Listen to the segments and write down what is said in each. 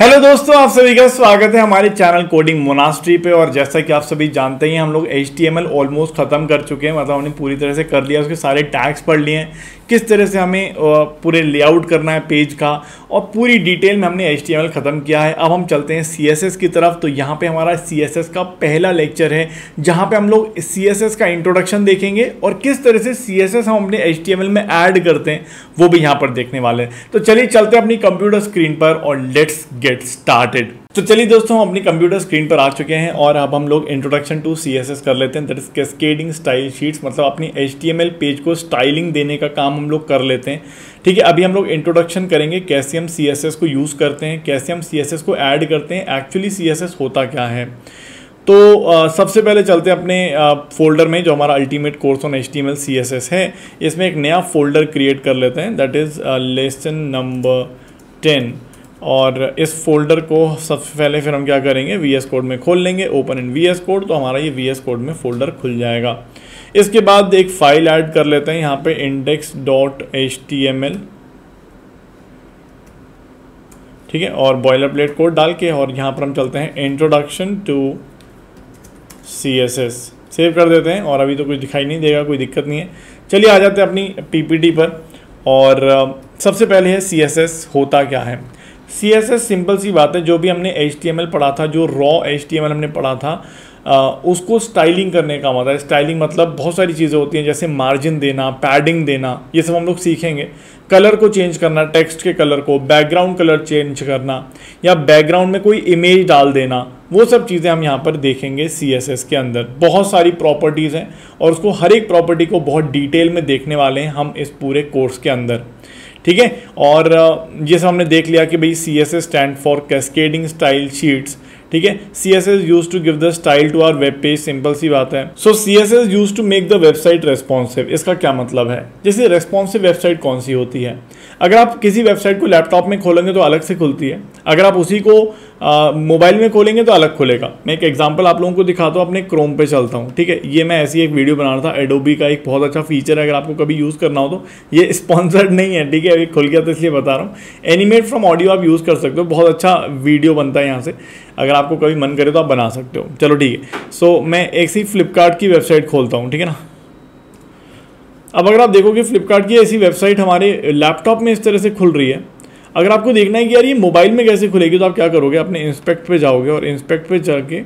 Hello दोस्तों, आप सभी का स्वागत है हमारे चैनल कोडिंग मोनास्ट्री पे। और जैसा कि आप सभी जानते ही हम लोग HTML ऑलमोस्ट ख़त्म कर चुके हैं, मतलब हमने पूरी तरह से कर लिया, उसके सारे टैग्स पढ़ लिए हैं, किस तरह से हमें पूरे लेआउट करना है पेज का, और पूरी डिटेल में हमने HTML ख़त्म किया है। अब हम चलते हैं CSS की तरफ। तो यहाँ पे हमारा CSS का पहला लेक्चर है, जहाँ पे हम लोग CSS का इंट्रोडक्शन देखेंगे और किस तरह से CSS हम अपने HTML में ऐड करते हैं वो भी यहाँ पर देखने वाले हैं। तो चलिए चलते हैं अपनी कंप्यूटर स्क्रीन पर और लेट्स गेट स्टार्टेड। तो चलिए दोस्तों, हम अपनी कंप्यूटर स्क्रीन पर आ चुके हैं और अब हम लोग इंट्रोडक्शन टू CSS कर लेते हैं, that is cascading style sheets. मतलब अपनी HTML पेज को स्टाइलिंग देने का काम हम लोग कर लेते हैं। ठीक है, अभी हम लोग इंट्रोडक्शन करेंगे कैसे हम CSS को यूज़ करते हैं, कैसे हम CSS को ऐड करते हैं, एक्चुअली CSS होता क्या है। तो सबसे पहले चलते हैं अपने फोल्डर में, जो हमारा ultimate course on HTML CSS है। इसमें एक नया फोल्डर क्रिएट कर लेते हैं, दैट इज़ लेसन नंबर 10। और इस फोल्डर को सबसे पहले फिर हम क्या करेंगे, VS कोड में खोल लेंगे, ओपन इन VS कोड। तो हमारा ये VS कोड में फोल्डर खुल जाएगा। इसके बाद एक फाइल ऐड कर लेते हैं यहाँ पे index.html, ठीक है, और बॉयलर प्लेट कोड डाल के, और यहाँ पर हम चलते हैं इंट्रोडक्शन टू CSS, सेव कर देते हैं। और अभी तो कुछ दिखाई नहीं देगा, कोई दिक्कत नहीं है। चलिए आ जाते हैं अपनी PPT पर। और सबसे पहले है CSS होता क्या है। CSS सिंपल सी बात है, जो भी हमने HTML पढ़ा था, जो रॉ HTML हमने पढ़ा था, उसको स्टाइलिंग करने का मतलब है। स्टाइलिंग मतलब बहुत सारी चीज़ें होती हैं, जैसे मार्जिन देना, पैडिंग देना, ये सब हम लोग सीखेंगे। कलर को चेंज करना, टेक्स्ट के कलर को, बैकग्राउंड कलर चेंज करना, या बैकग्राउंड में कोई इमेज डाल देना, वो सब चीज़ें हम यहाँ पर देखेंगे CSS के अंदर। बहुत सारी प्रॉपर्टीज़ हैं और उसको हर एक प्रॉपर्टी को बहुत डिटेल में देखने वाले हैं हम इस पूरे कोर्स के अंदर, ठीक है। और ये सब हमने देख लिया कि भाई CSS stand for cascading style sheets, ठीक है। CSS use to give the style to our web page, simple सी बात है। So CSS use to make the website responsive. इसका क्या मतलब है, जैसे रेस्पॉन्सिव वेबसाइट कौन सी होती है। अगर आप किसी वेबसाइट को लैपटॉप में खोलेंगे तो अलग से खुलती है, अगर आप उसी को मोबाइल में खोलेंगे तो अलग खुलेगा। मैं एक एग्जांपल आप लोगों को दिखाता हूँ, अपने क्रोम पे चलता हूँ, ठीक है। ये मैं ऐसी एक वीडियो बना रहा था, एडोबी का एक बहुत अच्छा फीचर है, अगर आपको कभी यूज़ करना हो तो। ये स्पॉन्सर्ड नहीं है, ठीक है, अभी खुल गया तो इसलिए बता रहा हूँ। एनिमेट फ्रॉम ऑडियो आप यूज़ कर सकते हो, बहुत अच्छा वीडियो बनता है यहाँ से, अगर आपको कभी मन करे तो आप बना सकते हो। चलो ठीक है। सो मैं एक सी फ्लिपकार्ट की वेबसाइट खोलता हूँ, ठीक है ना। अब अगर आप देखोगे फ्लिपकार्ट की ऐसी वेबसाइट हमारे लैपटॉप में इस तरह से खुल रही है। अगर आपको देखना है कि यार ये मोबाइल में कैसे खुलेगी, तो आप क्या करोगे, अपने इंस्पेक्ट पे जाओगे और इंस्पेक्ट पे जाके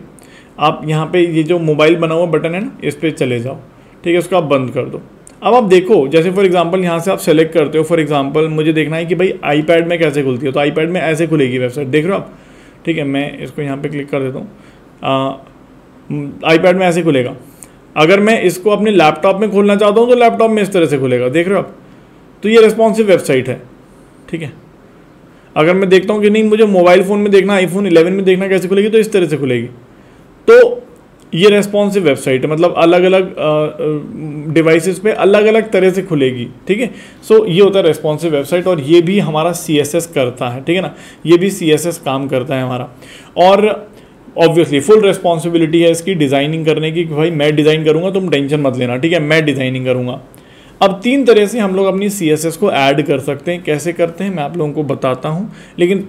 आप यहाँ पे ये जो मोबाइल बना हुआ बटन है ना, इस पर चले जाओ, ठीक है, उसको आप बंद कर दो। अब आप देखो, जैसे फॉर एग्जांपल यहाँ से आप सेलेक्ट करते हो, फॉर एग्जांपल मुझे देखना है कि भाई iPad में कैसे खुलती है, तो iPad में ऐसे खुलेगी वेबसाइट, देख रहे हो आप, ठीक है। मैं इसको यहाँ पर क्लिक कर देता हूँ, iPad में ऐसे खुलेगा। अगर मैं इसको अपने लैपटॉप में खोलना चाहता हूँ तो लैपटॉप में इस तरह से खुलेगा, देख रहे हो आप। तो ये रेस्पॉन्सिव वेबसाइट है, ठीक है। अगर मैं देखता हूँ कि नहीं मुझे मोबाइल फ़ोन में देखना, iPhone 11 में देखना, कैसे खुलेगी, तो इस तरह से खुलेगी। तो ये रेस्पॉन्सिव वेबसाइट है, मतलब अलग अलग डिवाइसेस पे अलग अलग तरह से खुलेगी, ठीक है। सो ये होता है रेस्पॉन्सिव वेबसाइट, और ये भी हमारा CSS करता है, ठीक है ना। ये भी CSS काम करता है हमारा। और ऑब्वियसली फुल रेस्पॉन्सिबिलिटी है इसकी डिज़ाइनिंग करने की, कि भाई मैं डिज़ाइन करूँगा, तुम टेंशन मत लेना, ठीक है, मैं डिज़ाइनिंग करूँगा। अब 3 तरह से हम लोग अपनी CSS को ऐड कर सकते हैं। कैसे करते हैं मैं आप लोगों को बताता हूँ, लेकिन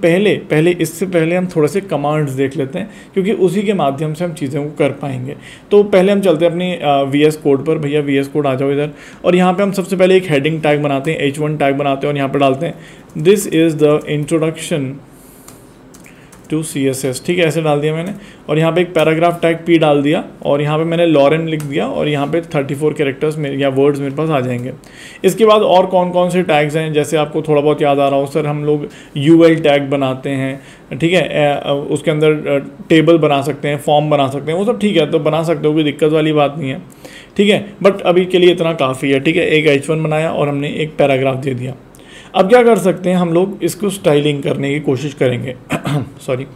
इससे पहले हम थोड़े से कमांड्स देख लेते हैं, क्योंकि उसी के माध्यम से हम चीज़ों को कर पाएंगे। तो पहले हम चलते हैं अपनी VS कोड पर। भैया VS कोड आ जाओ इधर, और यहाँ पर हम सबसे पहले एक हेडिंग टैग बनाते हैं, H1 टैग बनाते हैं, और यहाँ पर डालते हैं this is the introduction to CSS, ठीक है, ऐसे डाल दिया मैंने। और यहाँ पे एक पैराग्राफ टैग P डाल दिया, और यहाँ पे मैंने लॉरेन लिख दिया, और यहाँ पे 34 कैरेक्टर्स या वर्ड्स मेरे पास आ जाएंगे। इसके बाद और कौन कौन से टैग्स हैं, जैसे आपको थोड़ा बहुत याद आ रहा हो, सर हम लोग UL टैग बनाते हैं, ठीक है, उसके अंदर टेबल बना सकते हैं, फॉर्म बना सकते हैं, वो सब ठीक है, तो बना सकते हो, कोई दिक्कत वाली बात नहीं है, ठीक है। बट अभी के लिए इतना काफ़ी है, ठीक है। एक H1 बनाया और हमने एक पैराग्राफ दे दिया। अब क्या कर सकते हैं, हम लोग इसको स्टाइलिंग करने की कोशिश करेंगे सॉरी।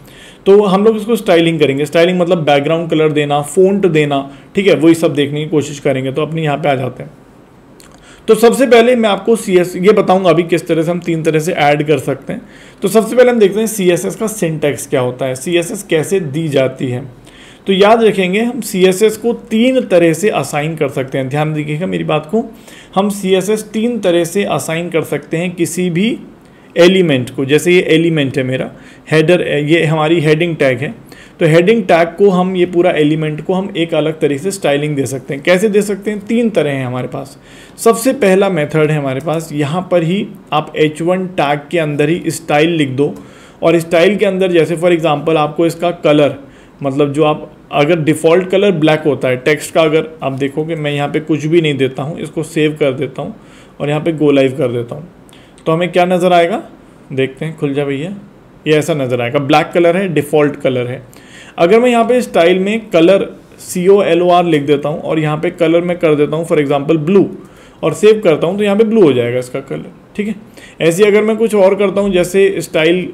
तो हम लोग इसको स्टाइलिंग करेंगे। स्टाइलिंग मतलब बैकग्राउंड कलर देना, फ़ॉन्ट देना, ठीक है, वही सब देखने की कोशिश करेंगे। तो अपने यहाँ पे आ जाते हैं। तो सबसे पहले मैं आपको ये बताऊंगा अभी किस तरह से हम 3 तरह से ऐड कर सकते हैं। तो सबसे पहले हम देखते हैं CSS का सिंटैक्स क्या होता है, CSS कैसे दी जाती है। तो याद रखेंगे, हम CSS को 3 तरह से असाइन कर सकते हैं। ध्यान दीजिएगा मेरी बात को, हम CSS 3 तरह से असाइन कर सकते हैं किसी भी एलिमेंट को, जैसे ये एलिमेंट है मेरा हेडर, ये हमारी हेडिंग टैग है, तो हेडिंग टैग को हम ये पूरा एलिमेंट को हम एक अलग तरीके से स्टाइलिंग दे सकते हैं। कैसे दे सकते हैं? 3 तरह हैं हमारे पास। सबसे पहला मेथड है हमारे पास, यहाँ पर ही आप h1 टैग के अंदर ही स्टाइल लिख दो, और स्टाइल के अंदर जैसे फॉर एग्जांपल आपको इसका कलर, मतलब जो आप अगर डिफ़ॉल्ट कलर ब्लैक होता है टेक्स्ट का, अगर आप देखोगे मैं यहाँ पे कुछ भी नहीं देता हूँ, इसको सेव कर देता हूँ और यहाँ पे गो लाइव कर देता हूँ, तो हमें क्या नज़र आएगा? देखते हैं, खुल जा भैया, ये ऐसा नज़र आएगा, ब्लैक कलर है, डिफ़ॉल्ट कलर है। अगर मैं यहाँ पे स्टाइल में कलर COLOR लिख देता हूँ और यहाँ पे कलर मैं कर देता हूँ फॉर एग्जांपल ब्लू, और सेव करता हूँ, तो यहाँ पे ब्लू हो जाएगा इसका कलर, ठीक है। ऐसे अगर मैं कुछ और करता हूँ, जैसे स्टाइल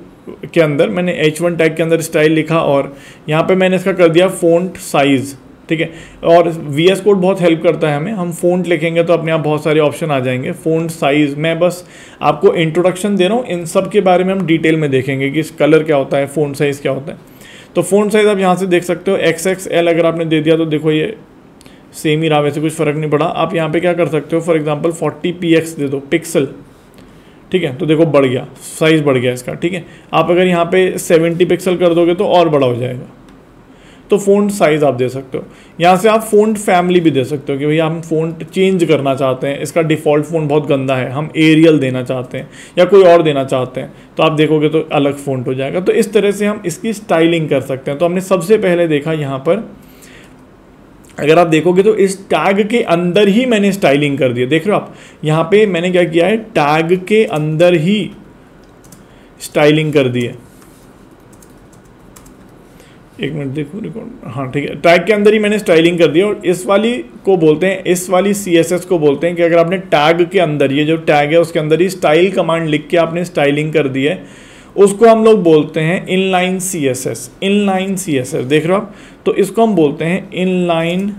के अंदर मैंने h1 टैग के अंदर स्टाइल लिखा और यहाँ पे मैंने इसका कर दिया फ़ॉन्ट साइज़, ठीक है। और VS कोड बहुत हेल्प करता है हमें, हम फ़ॉन्ट लिखेंगे तो अपने आप बहुत सारे ऑप्शन आ जाएंगे। फ़ॉन्ट साइज़, मैं बस आपको इंट्रोडक्शन दे रहा हूँ, इन सब के बारे में हम डिटेल में देखेंगे कि कलर क्या होता है, फ़ॉन्ट साइज़ क्या होता है। तो फ़ॉन्ट साइज़ आप यहाँ से देख सकते हो, XXL अगर आपने दे दिया तो देखो ये सेम ही रहा, वैसे कुछ फ़र्क नहीं पड़ा। आप यहाँ पे क्या कर सकते हो, फॉर एग्जांपल 40px दे दो, पिक्सल, ठीक है, तो देखो बढ़ गया, साइज़ बढ़ गया इसका, ठीक है। आप अगर यहाँ पे 70 पिक्सल कर दोगे तो और बड़ा हो जाएगा। तो फ़ॉन्ट साइज़ आप दे सकते हो। यहाँ से आप फ़ॉन्ट फैमिली भी दे सकते हो कि भैया हम फ़ॉन्ट चेंज करना चाहते हैं, इसका डिफ़ॉल्ट फ़ॉन्ट बहुत गंदा है, हम एरियल देना चाहते हैं या कोई और देना चाहते हैं, तो आप देखोगे तो अलग फ़ॉन्ट हो जाएगा। तो इस तरह से हम इसकी स्टाइलिंग कर सकते हैं। तो हमने सबसे पहले देखा यहाँ पर, अगर आप देखोगे तो इस टैग के अंदर ही मैंने स्टाइलिंग कर दी, देख रहे हो आप, यहाँ पे मैंने क्या किया है, टैग के अंदर ही स्टाइलिंग कर दी है। एक मिनट देखो रिकॉर्ड, हाँ ठीक है, टैग के अंदर ही मैंने स्टाइलिंग कर दी। और इस वाली को बोलते हैं, इस वाली CSS को बोलते हैं कि अगर आपने टैग के अंदर, ये जो टैग है उसके अंदर ही स्टाइल कमांड लिख के आपने स्टाइलिंग कर दी है, उसको हम लोग बोलते हैं इनलाइन CSS। इनलाइन CSS देख रहे हो आप, तो इसको हम बोलते हैं इनलाइन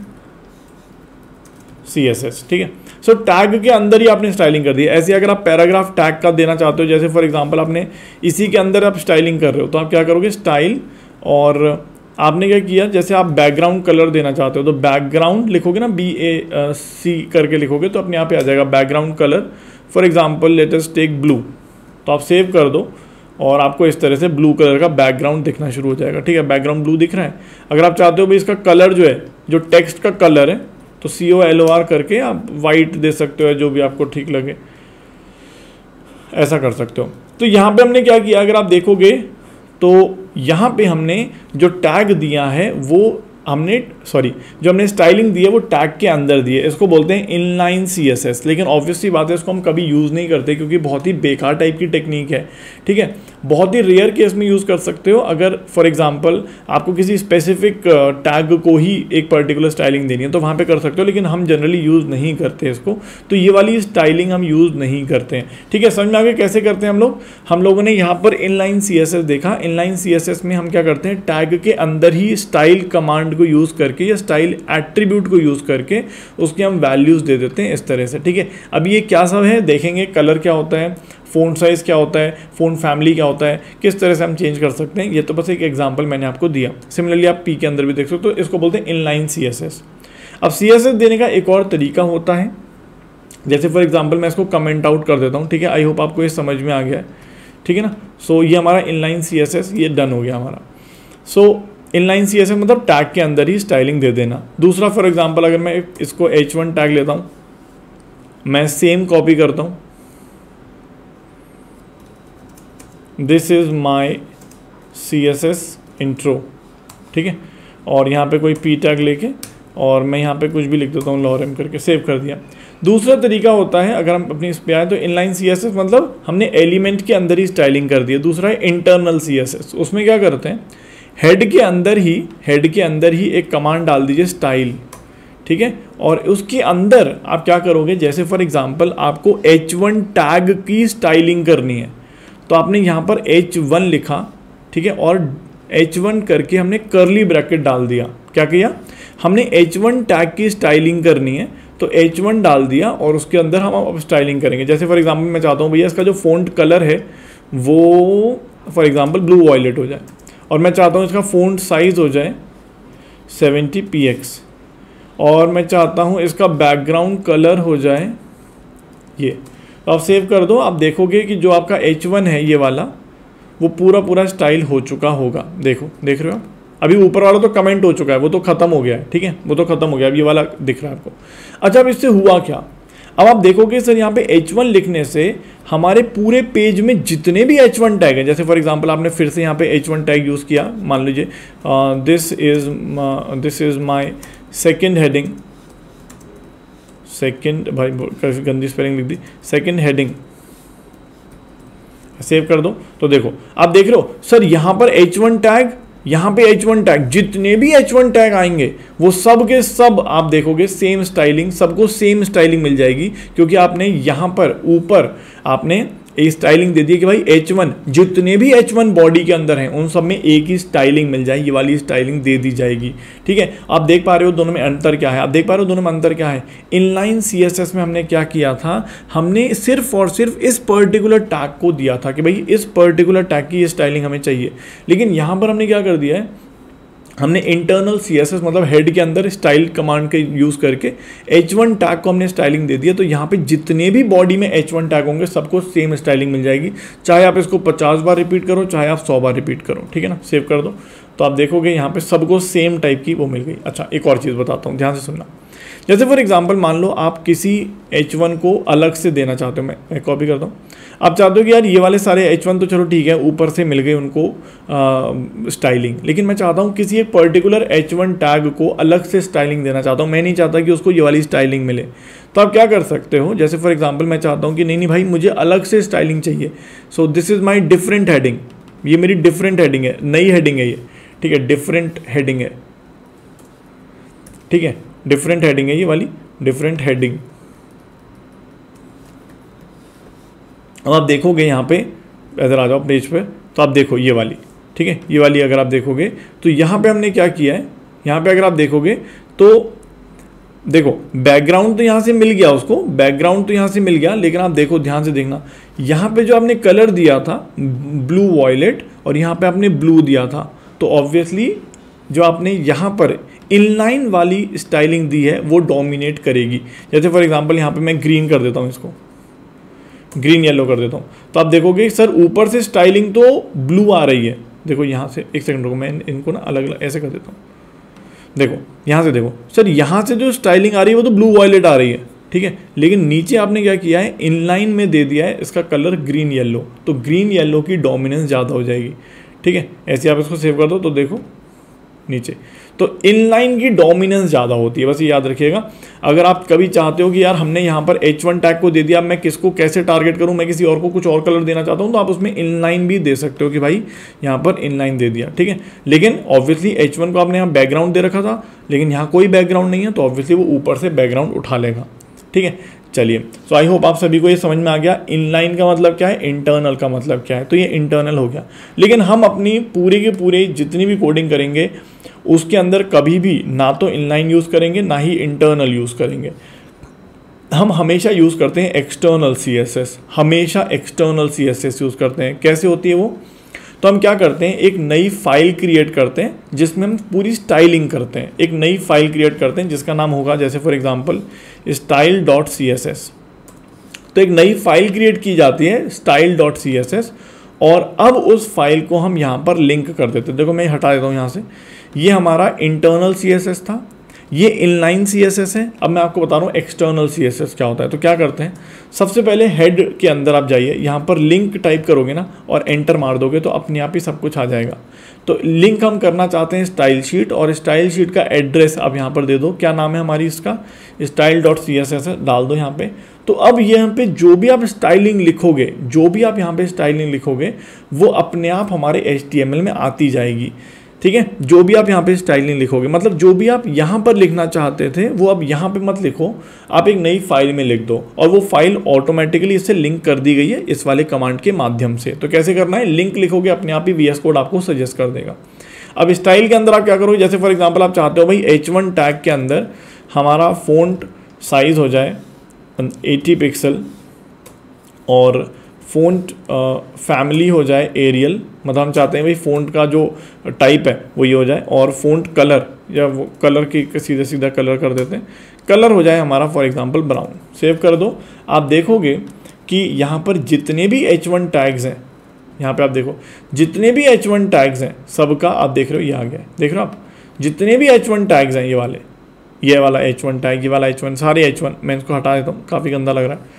CSS, ठीक है। सो टैग के अंदर ही आपने स्टाइलिंग कर दी है। ऐसे अगर आप पैराग्राफ टैग का देना चाहते हो, जैसे फॉर एग्जांपल आपने इसी के अंदर आप स्टाइलिंग कर रहे हो, तो आप क्या करोगे, स्टाइल, और आपने क्या किया, जैसे आप बैकग्राउंड कलर देना चाहते हो तो बैकग्राउंड लिखोगे ना, BAC करके लिखोगे तो अपने आप ही आ जाएगा background colour, for example let us take blue, तो आप सेव कर दो और आपको इस तरह से ब्लू कलर का बैकग्राउंड दिखना शुरू हो जाएगा, ठीक है। बैकग्राउंड ब्लू दिख रहा है। अगर आप चाहते हो भाई इसका कलर जो है, जो टेक्स्ट का कलर है, तो COLOR करके आप वाइट दे सकते हो, जो भी आपको ठीक लगे ऐसा कर सकते हो। तो यहाँ पे हमने क्या किया, अगर आप देखोगे तो यहाँ पे हमने जो टैग दिया है वो हमने, सॉरी, जो हमने स्टाइलिंग दी है वो टैग के अंदर दी है, इसको बोलते हैं इनलाइन CSS। लेकिन ऑब्वियसली बात है, इसको हम कभी यूज़ नहीं करते क्योंकि बहुत ही बेकार टाइप की टेक्निक है, ठीक है। बहुत ही रेयर केस में यूज़ कर सकते हो, अगर फॉर एग्जांपल आपको किसी स्पेसिफिक टैग को ही एक पर्टिकुलर स्टाइलिंग देनी है तो वहाँ पे कर सकते हो, लेकिन हम जनरली यूज़ नहीं करते इसको, तो ये वाली स्टाइलिंग हम यूज़ नहीं करते हैं, ठीक है। समझ में आ गया कैसे करते हैं हम लोगों ने यहाँ पर इनलाइन CSS देखा। इनलाइन CSS में हम क्या करते हैं, टैग के अंदर ही स्टाइल कमांड को यूज़ करके या स्टाइल एट्रीब्यूट को यूज़ करके उसके हम वैल्यूज़ दे देते हैं इस तरह से, ठीक है। अब ये क्या सब है देखेंगे, कलर क्या होता है, फ़ॉन्ट साइज़ क्या होता है, फ़ॉन्ट फैमिली क्या होता है, किस तरह से हम चेंज कर सकते हैं, ये तो बस एक एग्जांपल मैंने आपको दिया। सिमिलरली आप P के अंदर भी देख सकते हो, तो इसको बोलते हैं इनलाइन CSS। अब CSS देने का एक और तरीका होता है, जैसे फॉर एग्जांपल मैं इसको कमेंट आउट कर देता हूँ, ठीक है। आई होप आपको ये समझ में आ गया है, ठीक है ना। सो ये हमारा इनलाइन CSS ये डन हो गया हमारा। सो इनलाइन CSS मतलब टैग के अंदर ही स्टाइलिंग दे देना। दूसरा फॉर एग्जांपल अगर मैं इसको H1 टैग लेता हूँ, मैं सेम कॉपी करता हूँ, this is my CSS intro, ठीक है, और यहाँ पे कोई P टैग लेके और मैं यहाँ पे कुछ भी लिख देता हूँ lorem करके, सेव कर दिया। दूसरा तरीका होता है, अगर हम अपनी इस पे आए तो इनलाइन CSS मतलब हमने एलिमेंट के अंदर ही स्टाइलिंग कर दी है। दूसरा है इंटरनल CSS, उसमें क्या करते हैं, हेड के अंदर ही एक कमांड डाल दीजिए स्टाइल, ठीक है, और उसके अंदर आप क्या करोगे, जैसे फॉर एग्जांपल आपको H1 टैग की स्टाइलिंग करनी है, तो आपने यहाँ पर H1 लिखा, ठीक है, और H1 करके हमने कर्ली ब्रैकेट डाल दिया। क्या किया हमने, H1 टैग की स्टाइलिंग करनी है तो H1 डाल दिया और उसके अंदर हम अब स्टाइलिंग करेंगे। जैसे फॉर एग्जांपल मैं चाहता हूँ भैया इसका जो फ़ॉन्ट कलर है वो फॉर एग्जांपल ब्लू वॉयलेट हो जाए, और मैं चाहता हूँ इसका फ़ॉन्ट साइज़ हो जाए 70px, और मैं चाहता हूँ इसका बैकग्राउंड कलर हो जाए ये, तो आप सेव कर दो, आप देखोगे कि जो आपका H1 है ये वाला, वो पूरा स्टाइल हो चुका होगा। देखो, देख रहे हो आप, अभी ऊपर वाला तो कमेंट हो चुका है, वो तो खत्म हो गया है, ठीक है, वो तो खत्म हो गया, अब ये वाला दिख रहा है आपको। अच्छा, अब इससे हुआ क्या, अब आप देखोगे सर यहाँ पे H1 लिखने से हमारे पूरे पेज में जितने भी H1 टैग हैं, जैसे फॉर एग्जांपल आपने फिर से यहाँ पे H1 टैग यूज़ किया, मान लीजिए this is my second heading, second, भाई काफ़ी गंदी स्पेलिंग लिख दी, सेकंड हेडिंग, सेव कर दो। तो देखो, आप देख रहे हो सर यहाँ पर H1 टैग, यहाँ पे H1 टैग, जितने भी H1 टैग आएंगे वो सब के सब आप देखोगे सेम स्टाइलिंग, सबको सेम स्टाइलिंग मिल जाएगी, क्योंकि आपने यहाँ पर ऊपर आपने एक स्टाइलिंग दे दी है कि भाई H1 जितने भी H1 बॉडी के अंदर हैं उन सब में एक ही स्टाइलिंग मिल जाए, ये वाली स्टाइलिंग दे दी जाएगी। ठीक है, आप देख पा रहे हो दोनों में अंतर क्या है, आप देख पा रहे हो दोनों में अंतर क्या है। इनलाइन CSS में हमने क्या किया था, हमने सिर्फ और सिर्फ इस पर्टिकुलर टैग को दिया था कि भाई इस पर्टिकुलर टैग की ये स्टाइलिंग हमें चाहिए, लेकिन यहाँ पर हमने क्या कर दिया है, हमने इंटरनल CSS मतलब हेड के अंदर स्टाइल कमांड के यूज़ करके H1 टैग को हमने स्टाइलिंग दे दिया। तो यहाँ पे जितने भी बॉडी में H1 टैग होंगे सबको सेम स्टाइलिंग मिल जाएगी, चाहे आप इसको 50 बार रिपीट करो, चाहे आप 100 बार रिपीट करो। ठीक है ना, सेव कर दो। तो आप देखोगे यहाँ पे सबको सेम टाइप की वो मिल गई। अच्छा, एक और चीज़ बताता हूँ, ध्यान से सुनना। जैसे फॉर एग्जांपल मान लो आप किसी H1 को अलग से देना चाहते हो, मैं कॉपी करता हूँ, आप चाहते हो कि यार ये वाले सारे H1 तो चलो ठीक है ऊपर से मिल गए उनको स्टाइलिंग, लेकिन मैं चाहता हूँ किसी एक पर्टिकुलर H1 टैग को अलग से स्टाइलिंग देना चाहता हूँ, मैं नहीं चाहता कि उसको ये वाली स्टाइलिंग मिले। तो आप क्या कर सकते हो, जैसे फॉर एग्जांपल मैं चाहता हूँ कि नहीं भाई मुझे अलग से स्टाइलिंग चाहिए, so this is my different heading, ये मेरी डिफरेंट हेडिंग है, नई हेडिंग है ये, ठीक है, डिफरेंट हेडिंग है, ठीक है, डिफरेंट हेडिंग है ये वाली, डिफरेंट हेडिंग। अब आप देखोगे यहाँ पे, इधर आ जाओ पेज पे, तो आप देखो ये वाली, ठीक है, ये वाली अगर आप देखोगे तो यहाँ पे हमने क्या किया है, यहाँ पे अगर आप देखोगे तो देखो बैकग्राउंड तो यहाँ से मिल गया उसको, बैकग्राउंड तो यहाँ से मिल गया, लेकिन आप देखो ध्यान से देखना, यहाँ पे जो आपने कलर दिया था ब्लू वॉयलेट और यहाँ पे आपने ब्लू दिया था, तो ऑब्वियसली जो आपने यहाँ पर इनलाइन वाली स्टाइलिंग दी है वो डोमिनेट करेगी। जैसे फॉर एग्जांपल यहाँ पे मैं ग्रीन कर देता हूँ, इसको ग्रीन येलो कर देता हूँ, तो आप देखोगे सर ऊपर से स्टाइलिंग तो ब्लू आ रही है। देखो यहाँ से, एक सेकंड रुको, मैं इनको ना अलग अलग ऐसे कर देता हूँ। देखो यहाँ से देखो सर, यहाँ से जो स्टाइलिंग आ रही है वो तो ब्लू वॉयलेट आ रही है, ठीक है, लेकिन नीचे आपने क्या किया है, इनलाइन में दे दिया है इसका कलर ग्रीन येलो, तो ग्रीन येलो की डोमिनेंस ज़्यादा हो जाएगी। ठीक है, ऐसे आप इसको सेव कर दो, तो देखो नीचे, तो इनलाइन की डोमिनेंस ज़्यादा होती है, बस ये याद रखिएगा। अगर आप कभी चाहते हो कि यार हमने यहाँ पर H1 टैग को दे दिया, मैं किसको कैसे टारगेट करूँ, मैं किसी और को कुछ और कलर देना चाहता हूँ, तो आप उसमें इनलाइन भी दे सकते हो कि भाई यहाँ पर इनलाइन दे दिया। ठीक है, लेकिन ऑब्वियसली H1 को आपने यहाँ बैकग्राउंड दे रखा था, लेकिन यहाँ कोई बैकग्राउंड नहीं है, तो ऑब्वियसली वो ऊपर से बैकग्राउंड उठा लेगा। ठीक है, चलिए, सो आई होप आप सभी को ये समझ में आ गया इनलाइन का मतलब क्या है, इंटरनल का मतलब क्या है। तो ये इंटरनल हो गया, लेकिन हम अपनी पूरे के पूरे जितनी भी कोडिंग करेंगे उसके अंदर कभी भी ना तो इनलाइन यूज़ करेंगे ना ही इंटरनल यूज़ करेंगे। हम हमेशा यूज़ करते हैं एक्सटर्नल CSS, हमेशा एक्सटर्नल CSS यूज़ करते हैं। कैसे होती है वो, तो हम क्या करते हैं, एक नई फाइल क्रिएट करते हैं जिसमें हम पूरी स्टाइलिंग करते हैं। एक नई फाइल क्रिएट करते हैं जिसका नाम होगा जैसे फॉर एग्जांपल style.css। तो एक नई फाइल क्रिएट की जाती है style.css, और अब उस फाइल को हम यहाँ पर लिंक कर देते हैं। देखो मैं हटा देता हूँ यहाँ से, ये हमारा इंटरनल CSS था, ये इनलाइन CSS है। अब मैं आपको बता रहा हूँ एक्सटर्नल CSS क्या होता है। तो क्या करते हैं, सबसे पहले हेड के अंदर आप जाइए, यहाँ पर लिंक टाइप करोगे ना और एंटर मार दोगे तो अपने आप ही सब कुछ आ जाएगा। तो लिंक हम करना चाहते हैं स्टाइल शीट, और स्टाइल शीट का एड्रेस आप यहाँ पर दे दो, क्या नाम है हमारी इसका, style.css डाल दो यहाँ पे। तो अब यहाँ पे जो भी आप स्टाइलिंग लिखोगे, जो भी आप यहाँ पे स्टाइलिंग लिखोगे वो अपने आप हमारे HTML में आती जाएगी। ठीक है, जो भी आप यहाँ पे स्टाइलिंग लिखोगे, मतलब जो भी आप यहाँ पर लिखना चाहते थे वो अब यहाँ पे मत लिखो, आप एक नई फाइल में लिख दो, और वो फाइल ऑटोमेटिकली इससे लिंक कर दी गई है इस वाले कमांड के माध्यम से। तो कैसे करना है, लिंक लिखोगे अपने आप ही VS कोड आपको सजेस्ट कर देगा। अब स्टाइल के अंदर आप क्या करोगे, जैसे फॉर एग्जाम्पल आप चाहते हो भाई H1 टैग के अंदर हमारा फ़ॉन्ट साइज़ हो जाए 80 पिक्सल, और फ़ॉन्ट फैमिली हो जाए एरियल, मतलब हम चाहते हैं भाई फ़ॉन्ट का जो टाइप है वो ये हो जाए, और फ़ॉन्ट कलर या वो कलर की सीधा सीधा कलर कर देते हैं, कलर हो जाए हमारा फॉर एग्जांपल ब्राउन। सेव कर दो, आप देखोगे कि यहाँ पर जितने भी H1 टैग्स हैं, यहाँ पे आप देखो जितने भी H1 टैग्स हैं सबका आप देख रहे हो ये आ गया है, देख रहे हो आप जितने भी H1 टैग्स हैं, ये वाला H1 टैग, ये वाला H1, सारे H1, मैं इसको हटा देता हूँ, काफ़ी गंदा लग रहा है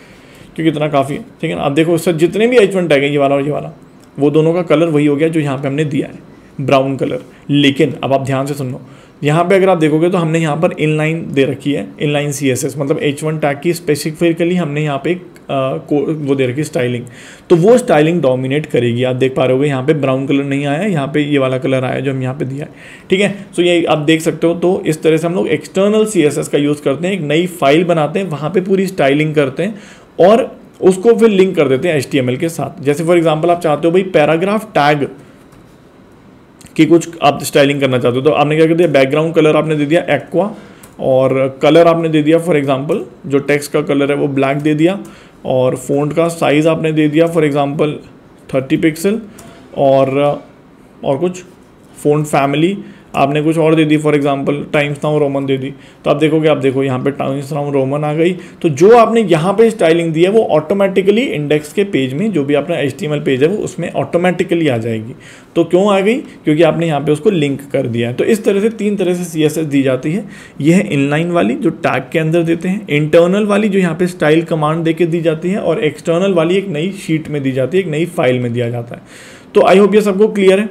क्योंकि इतना काफ़ी है, ठीक है ना। आप देखो सर जितने भी H1 टैग है ये वाला और ये वाला, वो दोनों का कलर वही हो गया जो यहाँ पे हमने दिया है, ब्राउन कलर। लेकिन अब आप ध्यान से सुनो, यहाँ पे अगर आप देखोगे तो हमने यहाँ पर इनलाइन दे रखी है, इनलाइन CSS, मतलब H1 टैग की स्पेसिफिकली हमने यहाँ पे वो दे रखी स्टाइलिंग, तो वो स्टाइलिंग डोमिनेट करेगी। आप देख पा रहे होगे यहाँ पे ब्राउन कलर नहीं आया, यहाँ पे ये वाला कलर आया जो हम यहाँ पे दिया है, ठीक है। सो ये आप देख सकते हो। तो इस तरह से हम लोग एक्सटर्नल CSS का यूज़ करते हैं, एक नई फाइल बनाते हैं, वहाँ पे पूरी स्टाइलिंग करते हैं और उसको फिर लिंक कर देते हैं HTML के साथ। जैसे फॉर एग्जाम्पल आप चाहते हो भाई पैराग्राफ टैग कि कुछ आप स्टाइलिंग करना चाहते हो, तो आपने क्या कर दिया, बैकग्राउंड कलर आपने दे दिया एक्वा, और कलर आपने दे दिया फॉर एग्जांपल जो टेक्स्ट का कलर है वो ब्लैक दे दिया, और फ़ॉन्ट का साइज़ आपने दे दिया फॉर एग्जांपल 30 पिक्सल, और कुछ फ़ॉन्ट फैमिली आपने कुछ और दे दी, for example Times New Roman दे दी। तो आप देखोगे, आप देखो यहाँ पे टाइम्स नाउ रोमन आ गई। तो जो आपने यहाँ पे स्टाइलिंग दी है वो ऑटोमेटिकली इंडेक्स के पेज में, जो भी अपना HTML पेज है वो उसमें ऑटोमेटिकली आ जाएगी। तो क्यों आ गई, क्योंकि आपने यहाँ पे उसको लिंक कर दिया है। तो इस तरह से 3 तरह से CSS दी जाती है। यह है इनलाइन वाली जो टैग के अंदर देते हैं, इंटरनल वाली जो यहाँ पे स्टाइल कमांड दे के दी जाती है, और एक्सटर्नल वाली एक नई शीट में दी जाती है, एक नई फाइल में दिया जाता है। तो आई होप ये सबको क्लियर है,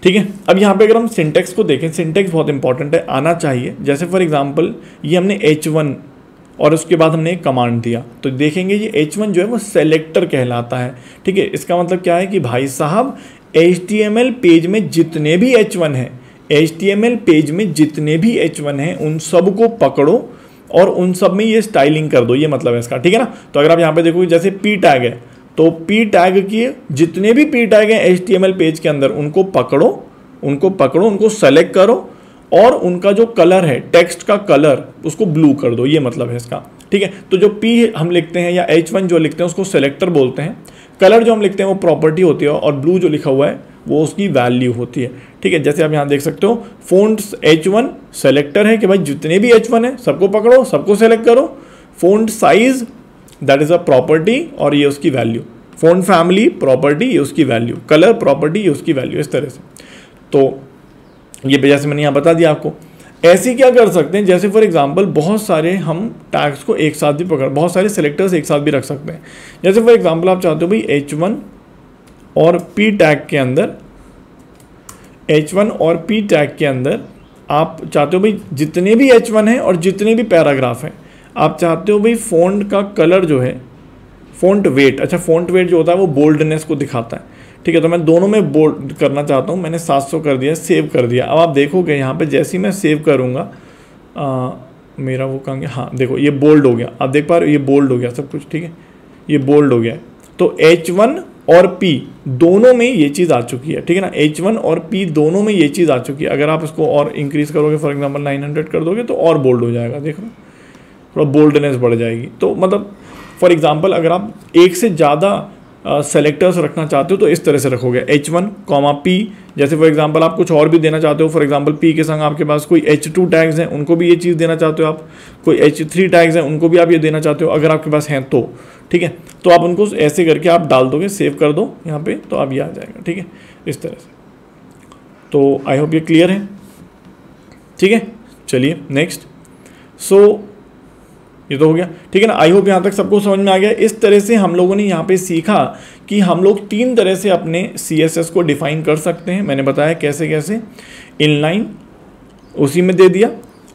ठीक है। अब यहाँ पे अगर हम सिंटेक्स को देखें, सिंटेक्स बहुत इंपॉर्टेंट है, आना चाहिए। जैसे फॉर एग्जांपल ये हमने H1 और उसके बाद हमने एक कमांड दिया, तो देखेंगे ये H1 जो है वो सेलेक्टर कहलाता है, ठीक है। इसका मतलब क्या है कि भाई साहब HTML पेज में जितने भी H1 हैं, HTML पेज में जितने भी H1 हैं उन सब को पकड़ो और उन सब में ये स्टाइलिंग कर दो, ये मतलब है इसका, ठीक है ना। तो अगर आप यहाँ पे देखोगे जैसे P टैग है, तो P टैग की जितने भी P टैग हैं HTML पेज के अंदर उनको पकड़ो, उनको सेलेक्ट करो, और उनका जो कलर है, टेक्स्ट का कलर, उसको ब्लू कर दो, ये मतलब है इसका, ठीक है। तो जो P हम लिखते हैं या H1 जो लिखते हैं उसको सेलेक्टर बोलते हैं, कलर जो हम लिखते हैं वो प्रॉपर्टी होती है, और ब्लू जो लिखा हुआ है वो उसकी वैल्यू होती है, ठीक है। जैसे आप यहाँ देख सकते हो फ़ॉन्ट्स H1 सेलेक्टर है कि भाई जितने भी H1 है सबको पकड़ो, सबको सेलेक्ट करो। Font size that is a property और ये उसकी वैल्यू, फ़ॉन्ट फैमिली प्रॉपर्टी ये उसकी वैल्यू, कलर प्रॉपर्टी ये उसकी वैल्यू, इस तरह से। तो ये जैसे मैंने यहाँ बता दिया आपको। ऐसे क्या कर सकते हैं, जैसे फॉर एग्जांपल बहुत सारे हम टैग्स को एक साथ भी बहुत सारे सेलेक्टर्स एक साथ भी रख सकते हैं। जैसे फॉर एग्जांपल आप चाहते हो भाई H1 और P टैग के अंदर, H1 और P टैग के अंदर आप चाहते हो भाई जितने भी H1 हैं और जितने भी पैराग्राफ हैं, आप चाहते हो भाई फ़ॉन्ट का कलर जो है, फ़ॉन्ट वेट, अच्छा फ़ॉन्ट वेट जो होता है वो बोल्डनेस को दिखाता है, ठीक है। तो मैं दोनों में बोल्ड करना चाहता हूँ, मैंने 700 कर दिया, सेव कर दिया। अब आप देखोगे यहाँ पे जैसे ही मैं सेव करूँगा मेरा वो कहेंगे, हाँ देखो ये बोल्ड हो गया, आप देख पा रहे हो ये बोल्ड हो गया सब कुछ, ठीक है, ये बोल्ड हो गया। तो H1 और P दोनों में ये चीज़ आ चुकी है, ठीक है ना। H1 और P दोनों में ये चीज़ आ चुकी है। अगर आप इसको और इंक्रीज़ करोगे, फॉर एग्जांपल 900 कर दोगे तो और बोल्ड हो जाएगा, देखो थोड़ा बोल्डनेस बढ़ जाएगी। तो मतलब फॉर एग्जांपल अगर आप एक से ज़्यादा सेलेक्टर्स रखना चाहते हो तो इस तरह से रखोगे H1, P। जैसे फॉर एग्जांपल आप कुछ और भी देना चाहते हो, फॉर एग्जांपल P के संग आपके पास कोई H2 टैग्स हैं उनको भी ये चीज़ देना चाहते हो आप, कोई H3 टैग्स हैं उनको भी आप ये देना चाहते हो अगर आपके पास हैं तो, ठीक है। तो आप उनको ऐसे करके आप डाल दोगे, सेव कर दो यहाँ पे, तो अब ये आ जाएगा, ठीक है, इस तरह से। तो आई होप ये क्लियर है, ठीक है। चलिए नेक्स्ट। सो ये तो हो गया, ठीक है ना। आई होप यहाँ तक सबको समझ में आ गया। इस तरह से हम लोगों ने यहाँ पे सीखा कि हम लोग 3 तरह से अपने CSS को डिफाइन कर सकते हैं। मैंने बताया कैसे कैसे, इनलाइन उसी में दे दिया,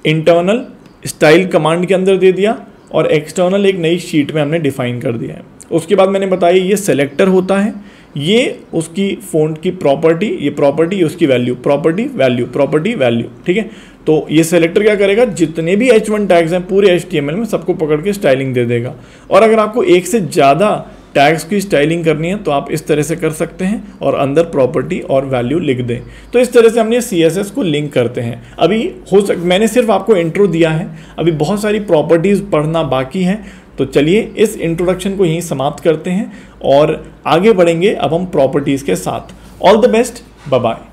इंटरनल स्टाइल कमांड के अंदर दे दिया, और एक्सटर्नल एक नई शीट में हमने डिफाइन कर दिया है। उसके बाद मैंने बताया ये सेलेक्टर होता है, ये उसकी फ़ॉन्ट की प्रॉपर्टी, ये प्रॉपर्टी उसकी value, property value, property value, ठीक है। तो ये सेलेक्टर क्या करेगा, जितने भी H1 टैग्स हैं पूरे HTML में सबको पकड़ के स्टाइलिंग दे देगा। और अगर आपको एक से ज़्यादा टैग्स की स्टाइलिंग करनी है तो आप इस तरह से कर सकते हैं और अंदर प्रॉपर्टी और वैल्यू लिख दें। तो इस तरह से हम ये CSS को लिंक करते हैं। अभी मैंने सिर्फ आपको इंट्रो दिया है, अभी बहुत सारी प्रॉपर्टीज़ पढ़ना बाकी है। तो चलिए इस इंट्रोडक्शन को यहीं समाप्त करते हैं और आगे बढ़ेंगे अब हम प्रॉपर्टीज़ के साथ। All the best, bye bye.